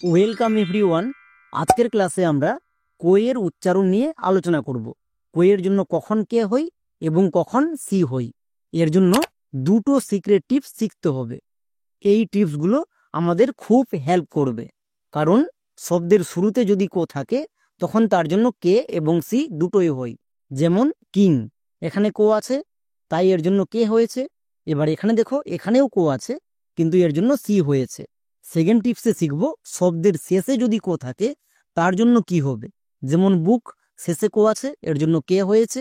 Welcome everyone. আজকের ক্লাসে আমরা কোয়ের উচ্চারণ নিয়ে আলোচনা করব। কোয়ের জন্য কখন কে হই এবং কখন সি হই, এর জন্য দুটো সিক্রেট টিপস শিখতে হবে। এই টিপসগুলো আমাদের খুব হেল্প করবে, কারণ শব্দের শুরুতে যদি কো থাকে তখন তার জন্য কে এবং সি দুটোই হই। যেমন কিং, এখানে কো আছে তাই এর জন্য কে হয়েছে। এবার এখানে দেখো, এখানেও কো আছে কিন্তু এর জন্য সি হয়েছে। সেকেন্ড টিপসে শিখব শব্দের শেষে যদি কো থাকে তার জন্য কি হবে। যেমন বুক, শেষে কো আছে এর জন্য কে হয়েছে।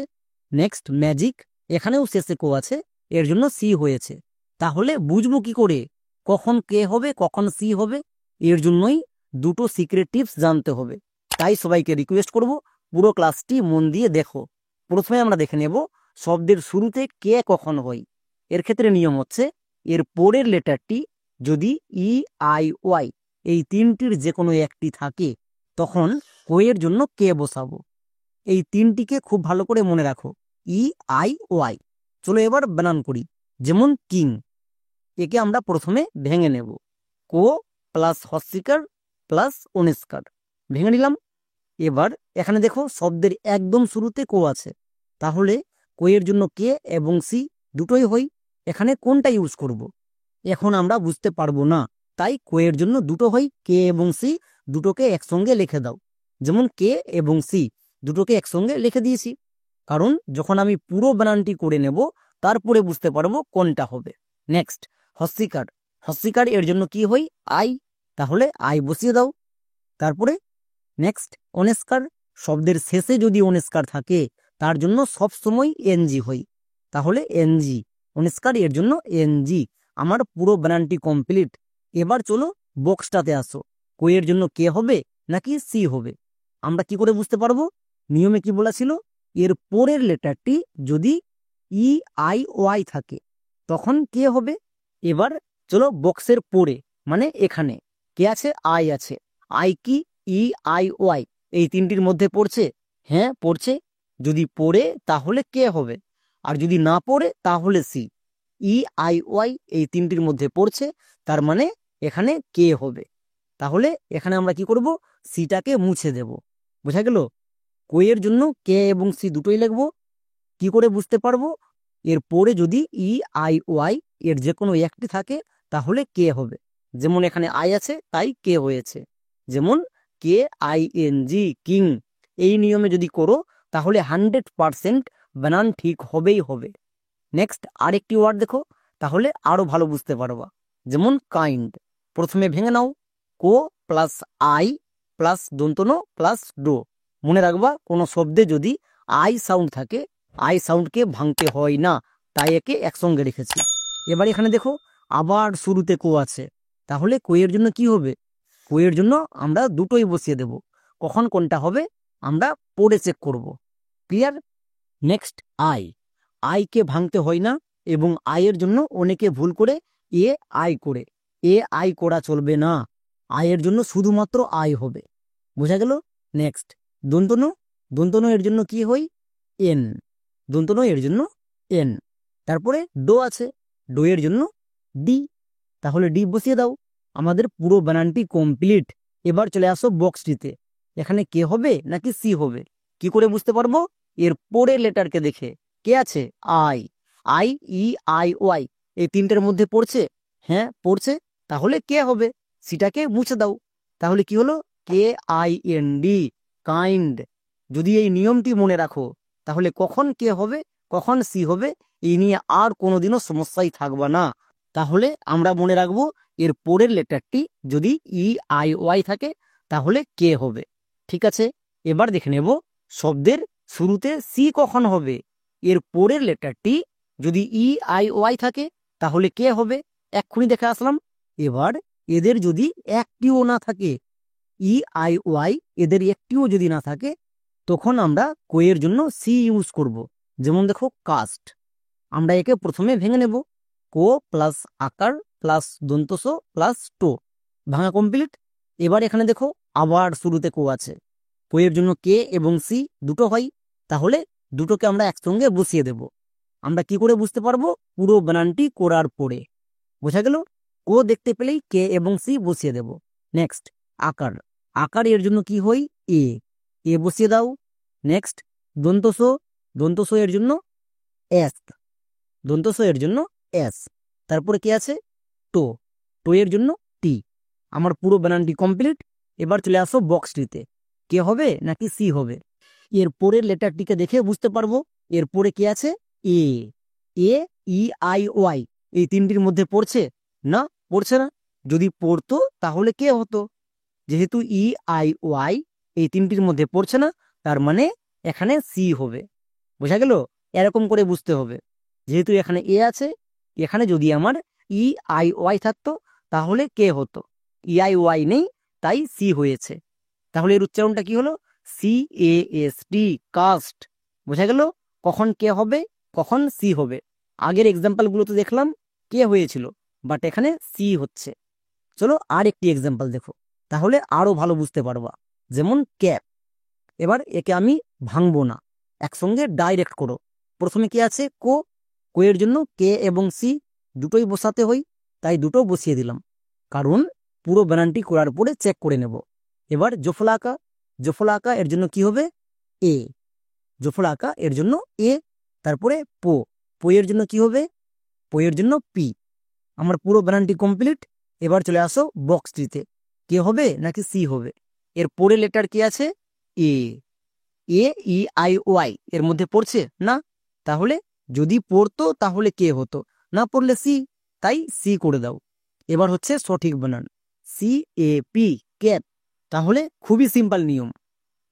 নেক্সট ম্যাজিক, এখানেও শেষে কো আছে এর জন্য সি হয়েছে। তাহলে বুঝবো কি করে কখন কে হবে কখন সি হবে? এর জন্যই দুটো সিক্রেট টিপস জানতে হবে। তাই সবাইকে রিকোয়েস্ট করব পুরো ক্লাসটি মন দিয়ে দেখো। প্রথমে আমরা দেখে নেব শব্দের শুরুতে কে কখন হয়। এর ক্ষেত্রে নিয়ম হচ্ছে, এর পরের লেটারটি যদি ই আই ওয়াই এই তিনটির যে কোনো একটি থাকে তখন কোয়ের জন্য কে বসাবো। এই তিনটিকে খুব ভালো করে মনে রাখো, ই আই ওয়াই। চলো এবার বানান করি। যেমন কিং, একে আমরা প্রথমে ভেঙে নেব। কো প্লাস হস্যিকার প্লাস অনিস্কার, ভেঙে নিলাম। এবার এখানে দেখো শব্দের একদম শুরুতে কো আছে, তাহলে কোয়ের জন্য কে এবং সি দুটোই হই। এখানে কোনটা ইউজ করব এখন আমরা বুঝতে পারবো না, তাই কোয়ের জন্য দুটো হয়, কে এবং সি দুটোকে একসঙ্গে লিখে দাও। যেমন কে এবং সি দুটোকে একসঙ্গে লিখে দিয়েছি, কারণ যখন আমি পুরো বানানটি করে নেব তারপরে বুঝতে পারবো কোনটা হবে। নেক্সট হস্যিকার, হস্যিকার এর জন্য কি হই, আই, তাহলে আই বসিয়ে দাও। তারপরে নেক্সট অনেস্কার, শব্দের শেষে যদি অনেস্কার থাকে তার জন্য সব সময় এনজি হই, তাহলে এনজি, অনেস্কার এর জন্য এনজি। আমার পুরো বানানটি কমপ্লিট। এবার চলো বক্সটাতে আসো, কোয়ের জন্য কে হবে নাকি সি হবে আমরা কি করে বুঝতে পারবো? নিয়মে কি বলা ছিল, এর পরের লেটারটি যদি ই আই ওয়াই থাকে তখন কে হবে। এবার চলো বক্সের পরে, মানে এখানে কে আছে, আই আছে। আই কি ই আই ওয়াই এই তিনটির মধ্যে পড়ছে? হ্যাঁ পড়ছে। যদি পড়ে তাহলে কে হবে, আর যদি না পড়ে তাহলে সি। ই আই ওয়াই এই তিনটির মধ্যে পড়ছে, তার মানে এখানে কে হবে। তাহলে এখানে আমরা কি করব, সিটাকে মুছে দেব। বোঝা গেল? কোয়ের জন্য কে এবং সি দুটোই লিখবো। কি করে বুঝতে পারবো? এর পরে যদি ই আই ওয়াই এর যে কোনো একটি থাকে তাহলে কে হবে। যেমন এখানে আই আছে তাই কে হয়েছে। যেমন কে আই এন জি, কিং। এই নিয়মে যদি করো তাহলে 100% বানান ঠিক হবেই হবে। নেক্সট আরেকটি ওয়ার্ড দেখো, তাহলে আরো ভালো বুঝতে পারবা। যেমন কাইন্ড, প্রথমে ভেঙে নাও, কো প্লাস আই প্লাস দন্তনো প্লাস ডো। মনে রাখবা কোনো শব্দে যদি আই সাউন্ড থাকে, আই সাউন্ডকে ভাঙতে হয় না, তাই একে একসঙ্গে রেখেছি। এবার এখানে দেখো আবার শুরুতে কো আছে, তাহলে কোয়ের জন্য কি হবে? কোয়ের জন্য আমরা দুটোই বসিয়ে দেব। কখন কোনটা হবে আমরা পড়ে চেক করব। ক্লিয়ার? নেক্সট আই, আইকে ভাঙতে হয় না, এবং আয়ের জন্য অনেকে ভুল করে এ আই করে, এ আই করা চলবে না। আয়ের জন্য শুধুমাত্র আই হবে। বোঝা গেল? নেক্সট দন্তন, দন্তন এর জন্য কি হই, এন, দন্তন এর জন্য এন। তারপরে ডো আছে, ডো এর জন্য ডি, তাহলে ডি বসিয়ে দাও। আমাদের পুরো বানানটি কমপ্লিট। এবার চলে আসো বক্সটিতে, এখানে কে হবে নাকি সি হবে কি করে বুঝতে পারবো? এর পরের লেটারকে দেখে। কে আছে, I, I E I Y এই তিনটের মধ্যে পড়ছে? হ্যাঁ পড়ছে, তাহলে কে হবে। সিটাকে মুছে দাও, তাহলে কি হলো, কে আই এন ডি, কাইন্ড। যদি এই নিয়মটি মনে রাখো তাহলে কখন কে হবে কখন সি হবে এই নিয়ে আর কোনোদিনও সমস্যাই থাকবে না। তাহলে আমরা মনে রাখবো এর পরের লেটারটি যদি ই আই ওয়াই থাকে তাহলে কে হবে। ঠিক আছে, এবার দেখে নেব শব্দের শুরুতে সি কখন হবে। এর পরের লেটারটি যদি ই আই ওয়াই থাকে তাহলে কে হবে, এক্ষুনি দেখে আসলাম। এবার এদের যদি একটিও না থাকে, ই আই ওয়াই এদের একটিও যদি না থাকে তখন আমরা কোয়ের জন্য সি ইউজ করব। যেমন দেখো কাস্ট, আমরা একে প্রথমে ভেঙে নেব। কো প্লাস আকার প্লাস দন্তস প্লাস টো, ভাঙা কমপ্লিট। এবার এখানে দেখো আবার শুরুতে কো আছে, কোয়ের জন্য কে এবং সি দুটো হয়, তাহলে দুটোকে আমরা একসঙ্গে বসিয়ে দেব। আমরা কি করে বুঝতে পারবো? পুরো বানানটি করার পরে। বোঝা গেল? কো দেখতে পেলেই কে এবং সি বসিয়ে দেব। নেক্সট আকার, আকার এর জন্য কি হয় এ, এ বসিয়ে দাও। নেক্সট দন্তস, দন্তস এর জন্য এস, দন্তস এর জন্য এস। তারপরে কি আছে টো, টো এর জন্য টি। আমার পুরো বানানটি কমপ্লিট। এবার চলে আসো বক্সটিতে, কে হবে নাকি সি হবে। এর পরের লেটারটিকে দেখে বুঝতে পারবো। এরপরে কি আছে এ, এ ই আই ওয়াই, এই তিনটির মধ্যে পড়ছে না? পড়ছে না। যদি পড়তো তাহলে কে হতো? যেহেতু ই আই ওয়াই এই তিনটির মধ্যে পড়ছে না, তার মানে এখানে সি হবে। বোঝা গেল? এরকম করে বুঝতে হবে। যেহেতু এখানে এ আছে, এখানে যদি আমার ই আই ওয়াই থাকতো তাহলে কে হতো? ই আই ওয়াই নেই, তাই সি হয়েছে। তাহলে এর উচ্চারণটা কি হলো? C A S T, cast. বোঝা গেল কখন কে হবে, কখন সি হবে। আগের এক্সাম্পলগুলো তো দেখলাম কে হয়েছিল, বাট এখানে সি হচ্ছে। চলো আর একটি এক্সাম্পল দেখো, তাহলে আরো ভালো বুঝতে পারবা। যেমন ক্যাপ। এবার একে আমি ভাঙবো না, একসঙ্গে ডাইরেক্ট করো। প্রথমে কি আছে কো, কো এর জন্য কে এবং সি দুটোই বসাতে হয়, তাই দুটো বসিয়ে দিলাম, কারণ পুরো বানানটি করার পরে চেক করে নেব। এবার জফলাকা, জফলাকা এর জন্য কি হবে এ, জফলাকা এর জন্য এ। তারপরে পো, পো এর জন্য কি হবে? পো এর জন্য পি। আমার পুরো বানানটি কমপ্লিট। এবার চলে আসো বক্সটিতে, কে হবে নাকি সি হবে। এর পরে লেটার কি আছে এ, এ ই আই ওয়াই এর মধ্যে পড়ছে না, তাহলে যদি পড়তো তাহলে কে হতো, না পড়লে সি, তাই সি করে দাও। এবার হচ্ছে সঠিক বানান সি এ পি, ক্যাপ। তাহলে খুবই সিম্পল নিয়ম,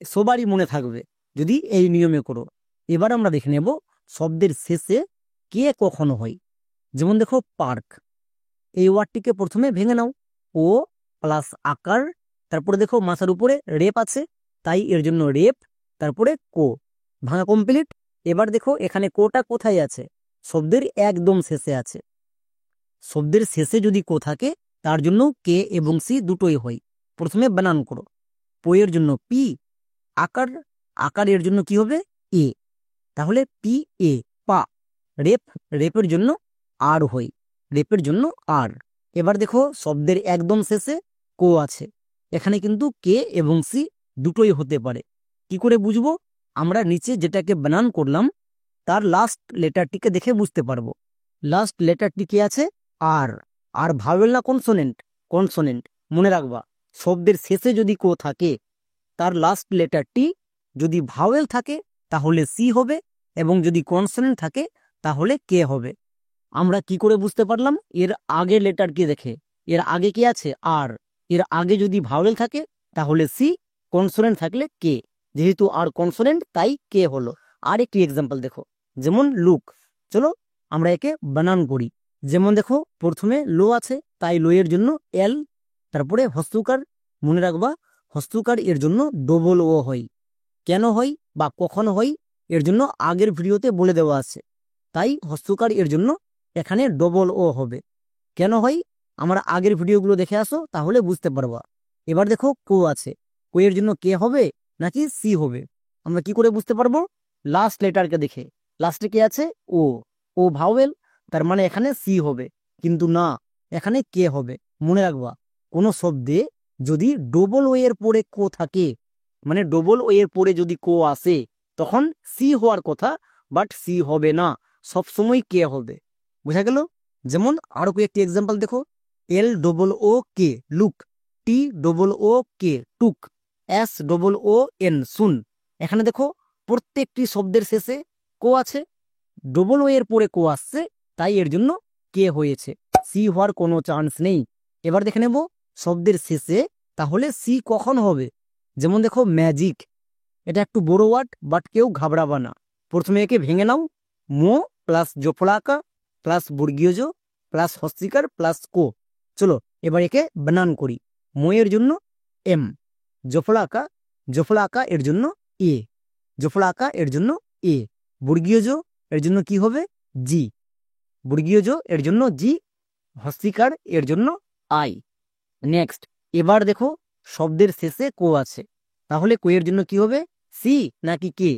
সবারই মনে থাকবে যদি এই নিয়মে করো। এবার আমরা দেখে নেব শব্দের শেষে কে কখনো হয়। যেমন দেখো পার্ক, এই ওয়ার্ডটিকে প্রথমে ভেঙে নাও, ও প্লাস আকার, তারপরে দেখো মাথার উপরে রেপ আছে, তাই এর জন্য রেপ, তারপরে কো। ভাঙা কমপ্লিট। এবার দেখো এখানে কোটা কোথায় আছে? শব্দের একদম শেষে আছে। শব্দের শেষে যদি কো থাকে তার জন্য কে এবং সি দুটোই হয়। প্রথমে বানান করো, পো এর জন্য পি, আকার, আকার এর জন্য কি হবে এ, তাহলে পি এ, পা। রেপ, রেপের জন্য আর হয়, রেপের জন্য আর। এবার দেখো শব্দের একদম শেষে কো আছে, এখানে কিন্তু কে এবং সি দুটোই হতে পারে। কি করে বুঝবো? আমরা নিচে যেটাকে বানান করলাম তার লাস্ট লেটারটিকে দেখে বুঝতে পারবো। লাস্ট লেটারটি কি আছে আর, আর ভাওয়েল না কনসোনেন্ট? কনসোনেন্ট। মনে রাখবা শব্দের শেষে যদি কো থাকে তার লাস্ট লেটারটি যদি ভাওয়েল থাকে তাহলে সি হবে, এবং যদি কনসোনেন্ট থাকে তাহলে কে হবে। আমরা কি করে বুঝতে পারলাম? এর আগে লেটার কি দেখে, এর আগে কি আছে আর, এর আগে যদি ভাওয়েল থাকে তাহলে সি, কনসোনেন্ট থাকলে কে। যেহেতু আর কনসোনেন্ট তাই কে হলো। আর একটি এক্সাম্পল দেখো, যেমন লুক। চলো আমরা একে বানান করি। যেমন দেখো প্রথমে লো আছে, তাই লো এর জন্য এল, তারপরে হস্তুকার। মনে রাখবা হস্তুকার এর জন্য ডবল ও হয়। কেন হয় বা কখন হয় এর জন্য আগের ভিডিওতে বলে দেওয়া আছে, তাই হস্তুকার এর জন্য এখানে ডবল ও হবে। কেন হয় আমরা আগের ভিডিওগুলো দেখে আসো, তাহলে বুঝতে পারবা। এবার দেখো কো আছে, কো এর জন্য কে হবে নাকি সি হবে? আমরা কি করে বুঝতে পারবো? লাস্ট লেটারকে দেখে। লাস্টে কে আছে ও, ও ভাওয়েল, তার মানে এখানে সি হবে, কিন্তু না, এখানে কে হবে। মনে রাখবা কোনো শব্দে যদি ডবল ও এর পরে কো থাকে, মানে ডবল ও এর পরে যদি কো আসে, তখন সি হওয়ার কথা, বাট সি হবে না, সবসময় কে হবে। বোঝা গেল? যেমন আরো কয়েকটি এক্সাম্পল দেখো, L double O K look, T double O K took, S double O N soon. এখানে দেখো প্রত্যেকটি শব্দের শেষে কো আছে, ডবল ও এর পরে কো আসছে, তাই এর জন্য কে হয়েছে, সি হওয়ার কোনো চান্স নেই। এবার দেখে নেব শব্দের শেষে তাহলে সি কখন হবে। যেমন দেখো ম্যাজিক, এটা একটু বড় ওয়ার্ড, বাট কেউ ঘাবড়াবা না। প্রথমে একে ভেঙে নাও, মো প্লাস জফলাকা প্লাস বর্গীয় জো প্লাস হস্তিকার প্লাস কো। চলো এবার একে বানান করি। মো এর জন্য এম, জফলাকা, জফলাকা এর জন্য এ, জফলাকা এর জন্য এ, বর্গীয় জো এর জন্য কি হবে জি, বর্গীয় জো এর জন্য জি, হস্তিকার এর জন্য আই। নেক্সট এবার দেখো শব্দের শেষে কো আছে, তাহলে কো এর জন্য কি হবে সি নাকি কে?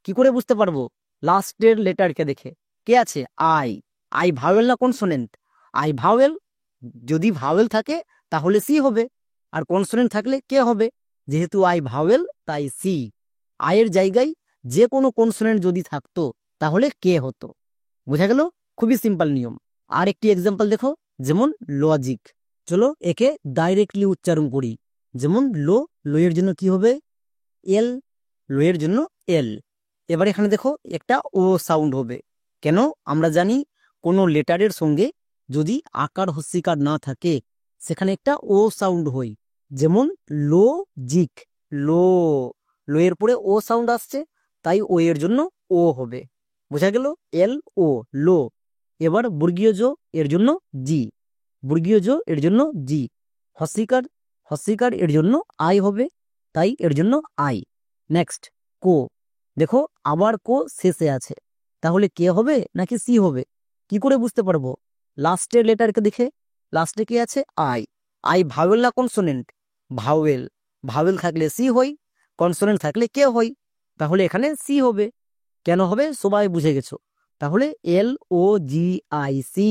কি করে বুঝতে পারবো? লাস্টের লেটারকে দেখে। কে আছে আই, আই ভাওয়েল না কনসোনেন্ট? আই ভাওয়েল, যদি ভাওয়েল থাকে তাহলে সি হবে, আর কনসোনেন্ট থাকলে কে হবে? যেহেতু আই ভাওয়েল তাই সি। আয়ের জায়গায় যে কোনো কনসোনেন্ট যদি থাকতো তাহলে কে হতো। বোঝা গেল? খুবই সিম্পল নিয়ম। আর একটি এক্সাম্পল দেখো, যেমন লজিক। চলো একে ডাইরেক্টলি উচ্চারণ করি। যেমন লো, লো এর জন্য কি হবে? এল। লো এর জন্য এল। এবার এখানে দেখো একটা ও সাউন্ড হবে। কেন? আমরা জানি কোনো লেটারের সঙ্গে যদি আকার হস্যিকার না থাকে সেখানে একটা ও সাউন্ড হয়। যেমন লো জিক, লো। লো এর পরে ও সাউন্ড আসছে, তাই ও এর জন্য ও হবে। বোঝা গেল? এল ও, লো। এবার বর্গীয় জ এর জন্য জি, বর্গীয় জ এর জন্য জি। হস্যিকার, হস্যিকার এর জন্য আই হবে, তাই এর জন্য আই। নেক্সট কো। দেখো আবার কো শেষে আছে, তাহলে কে হবে নাকি সি হবে? কি করে বুঝতে পারবো? লাস্টের লেটারকে দেখে, লাস্টে কি আছে? আই। আই ভাওয়েল না কনসোনেন্ট? ভাওয়েল। ভাওয়েল থাকলে সি হই, কনসোনেন্ট থাকলে কে হই? তাহলে এখানে সি হবে। কেন হবে সবাই বুঝে গেছো। তাহলে এল ও জি আই সি,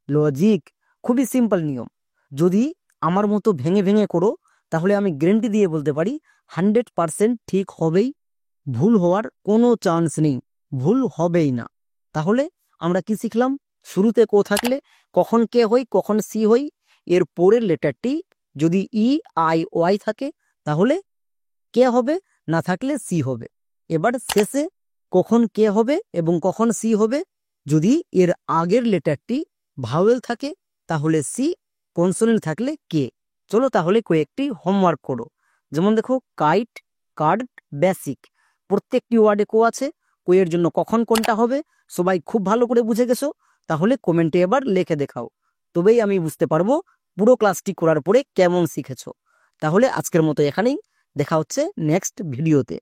লজিক। খুবই সিম্পল নিয়ম। যদি আমার মতো ভেঙে ভেঙে করো তাহলে আমি গ্যারেন্টি দিয়ে বলতে পারি 100% ঠিক হবেই। ভুল হওয়ার কোনো চান্স নেই, ভুল হবেই না। তাহলে আমরা কি শিখলাম? শুরুতে কো থাকলে কখন কে হই, কখন সি হই। এর পরের লেটারটি যদি ই আই ওয়াই থাকে তাহলে কে হবে, না থাকলে সি হবে। এবার শেষে কখন কে হবে এবং কখন সি হবে, যদি এর আগের লেটারটি ভাওয়েল থাকে তাহলে সি, কনসোনেন্ট থাকলে কে। চলো তাহলে কয়েকটি হোমওয়ার্ক করো। যেমন দেখো কাইট, কার্ড, বেসিক। প্রত্যেকটি ওয়ার্ডে কো আছে। কো এর জন্য কখন কোনটা হবে সবাই খুব ভালো করে বুঝে গেছো। তাহলে কমেন্টে এবার লিখে দেখাও, তবেই আমি বুঝতে পারবো পুরো ক্লাসটি করার পরে কেমন শিখেছো। তাহলে আজকের মতো এখানেই, দেখা হচ্ছে নেক্সট ভিডিওতে।